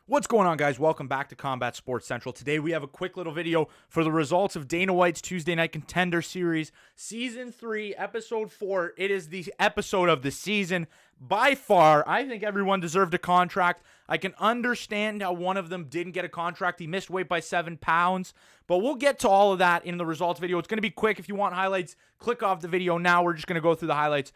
What's going on, guys? Welcome back to Combat Sports Central. Today we have a quick little video for the results of Dana White's Tuesday Night Contender Series, Season 3, Episode 4. It is the episode of the season. By far, I think everyone deserved a contract. I can understand how one of them didn't get a contract. He missed weight by 7 pounds. But we'll get to all of that in the results video. It's going to be quick. If you want highlights, click off the video now. We're just going to go through the highlights.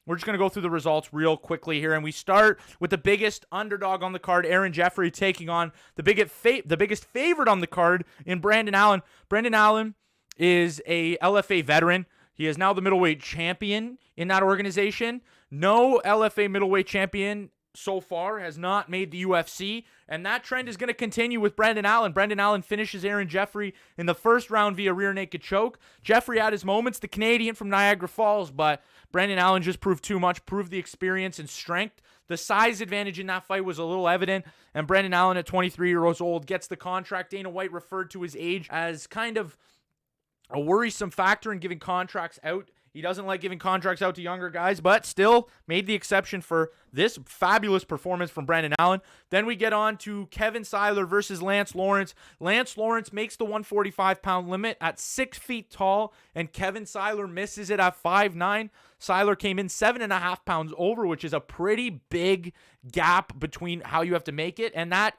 We're just going to go through the results real quickly here, and we start with the biggest underdog on the card, Jeffery, taking on the biggest favorite on the card in Brandon Allen. Brandon Allen is a LFA veteran. He is now the middleweight champion in that organization. No LFA middleweight champion so far has not made the UFC, and that trend is going to continue with Brandon Allen. Brandon Allen finishes Jeffery in the first round via rear naked choke. Jeffery had his moments, the Canadian from Niagara Falls, but Brandon Allen just proved too much, proved the experience and strength. The size advantage in that fight was a little evident, and Brandon Allen at 23 years old gets the contract. Dana White referred to his age as kind of a worrisome factor in giving contracts out. He doesn't like giving contracts out to younger guys, but still made the exception for this fabulous performance from Brandon Allen. Then we get on to Kevin Siler versus Lance Lawrence. Lance Lawrence makes the 145-pound limit at 6 feet tall, and Kevin Siler misses it at 5'9". Siler came in 7.5 pounds over, which is a pretty big gap between how you have to make it, and that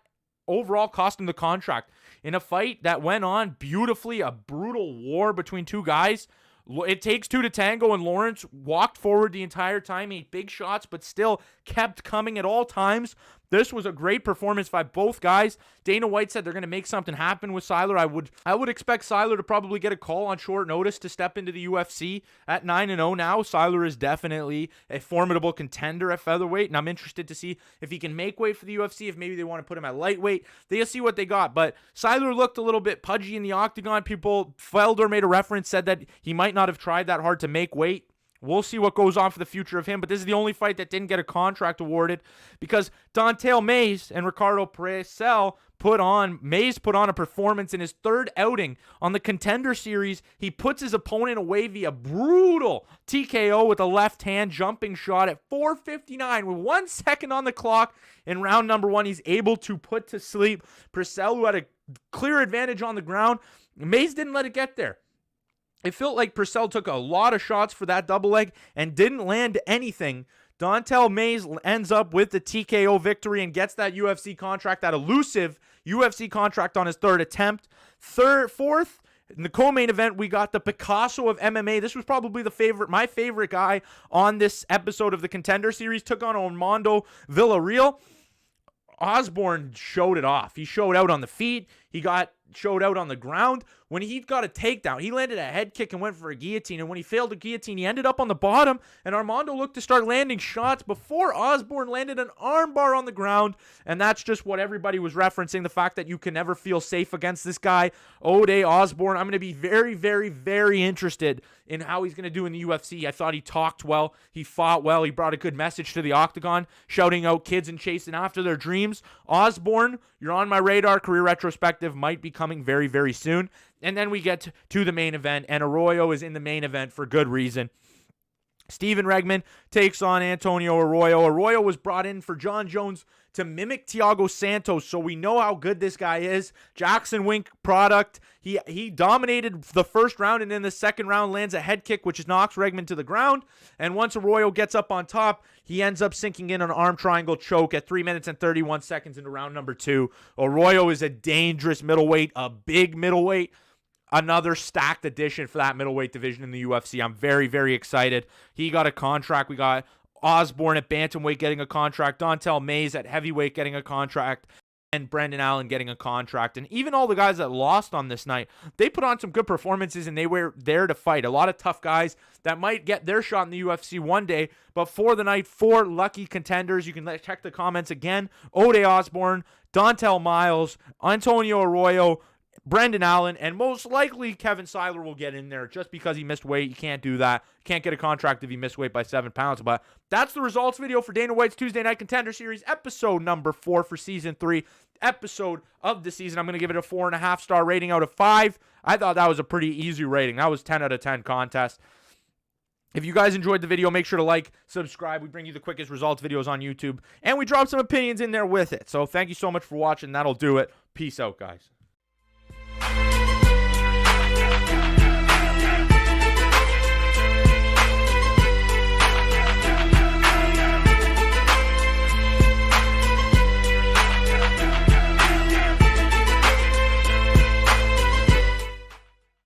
overall cost him the contract. In a fight that went on beautifully, a brutal war between two guys, it takes two to tango, and Lawrence walked forward the entire time, made big shots, but still kept coming at all times. This was a great performance by both guys. Dana White said they're going to make something happen with Siler. I would expect Siler to probably get a call on short notice to step into the UFC at 9-0 now. Siler is definitely a formidable contender at featherweight, and I'm interested to see if he can make weight for the UFC, if maybe they want to put him at lightweight. They'll see what they got, but Siler looked a little bit pudgy in the octagon. Felder made a reference, said that he might not have tried that hard to make weight. We'll see what goes on for the future of him, but this is the only fight that didn't get a contract awarded because Dontel and Ricardo Prasel put on a performance in his third outing on the Contender Series. He puts his opponent away via brutal TKO with a left hand jumping shot at 4:59 with 1 second on the clock in round number 1. He's able to put to sleep Purcell, who had a clear advantage on the ground. Mays didn't let it get there. It felt like Purcell took a lot of shots for that double leg and didn't land anything. Dontel Mays ends up with the TKO victory and gets that UFC contract, that elusive UFC contract on his third attempt. Fourth, in the co-main event, we got the Picasso of MMA. This was probably my favorite guy on this episode of the Contender Series. Took on Armando Villarreal. Osbourne showed it off. He showed out on the feet. He showed out on the ground. When he got a takedown, he landed a head kick and went for a guillotine. And when he failed the guillotine, he ended up on the bottom. And Armando looked to start landing shots before Osbourne landed an armbar on the ground. And that's just what everybody was referencing, the fact that you can never feel safe against this guy, Ode Osbourne. I'm going to be very, very, very interested in how he's going to do in the UFC. I thought he talked well. He fought well. He brought a good message to the octagon, shouting out kids and chasing after their dreams. Osbourne, you're on my radar. Career retrospective might be coming very, very soon. And then we get to the main event, and Arroyo is in the main event for good reason. Steven Regman takes on Antonio Arroyo. Arroyo was brought in for John Jones to mimic Thiago Santos, so we know how good this guy is. Jackson Wink product. He dominated the first round, and in the second round lands a head kick, which knocks Regman to the ground. And once Arroyo gets up on top, he ends up sinking in an arm triangle choke at 3 minutes and 31 seconds into round number 2. Arroyo is a dangerous middleweight, a big middleweight. Another stacked addition for that middleweight division in the UFC. I'm very, very excited. He got a contract. We got Osbourne at bantamweight getting a contract. Dontel Mays at heavyweight getting a contract. And Brandon Allen getting a contract. And even all the guys that lost on this night, they put on some good performances and they were there to fight. A lot of tough guys that might get their shot in the UFC one day. But for the night, 4 lucky contenders. You can check the comments again. Ode Osbourne, Dontel Miles, Antonio Arroyo, Brandon Allen, and most likely Kevin Siler will get in there just because he missed weight. You can't do that. Can't get a contract if he missed weight by 7 pounds. But that's the results video for Dana White's Tuesday Night Contender Series, episode number 4 for Season 3, episode of the season. I'm going to give it a 4.5-star rating out of 5. I thought that was a pretty easy rating. That was 10 out of 10 contest. If you guys enjoyed the video, make sure to like, subscribe. We bring you the quickest results videos on YouTube, and we drop some opinions in there with it. So thank you so much for watching. That'll do it. Peace out, guys.